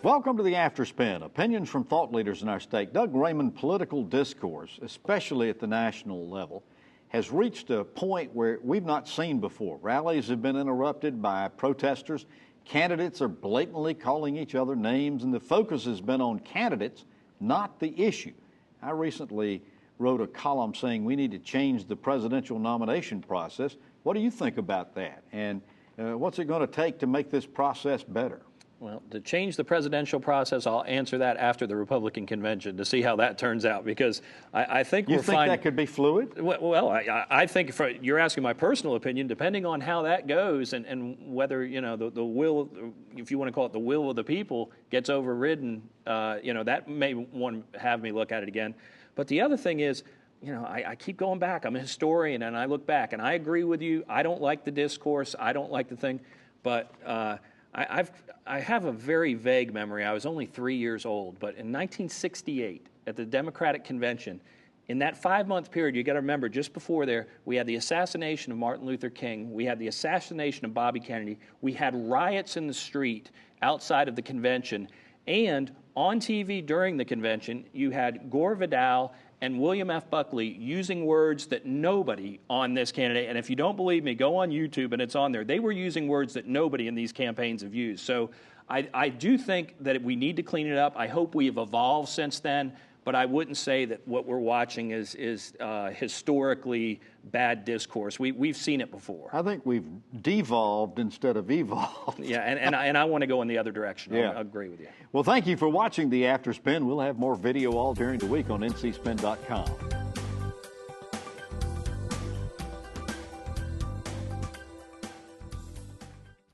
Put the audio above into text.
Welcome to the Afterspin. Opinions from thought leaders in our state. Doug Raymond, political discourse, especially at the national level, has reached a point where we've not seen before. Rallies have been interrupted by protesters. Candidates are blatantly calling each other names, and the focus has been on candidates, not the issue. I recently wrote a column saying we need to change the presidential nomination process. What do you think about that? And what's it going to take to make this process better? Well, to change the presidential process, I'll answer that after the Republican convention to see how that turns out, because I think you think that could be fluid? Well, I think you're asking my personal opinion, depending on how that goes and whether, you know, the will, if you want to call it the will of the people, gets overridden, you know, that may have me look at it again. But the other thing is, you know, I keep going back. I'm a historian, and I look back, and I agree with you. I don't like the discourse. I don't like the thing. But I have a very vague memory. I was only 3 years old, but in 1968, at the Democratic Convention, in that 5-month period, you got to remember, just before there, we had the assassination of Martin Luther King, we had the assassination of Bobby Kennedy, we had riots in the street outside of the convention, and on TV during the convention, you had Gore Vidal and William F. Buckley using words that nobody on this candidate, and if you don't believe me, go on YouTube and it's on there. They were using words that nobody in these campaigns have used. So I do think that we need to clean it up. I hope we have evolved since then, but I wouldn't say that what we're watching is historically bad discourse. We've seen it before. I think we've devolved instead of evolved. Yeah, and I want to go in the other direction. Yeah. I agree with you. Well, thank you for watching the Afterspin. We'll have more video all during the week on ncspin.com.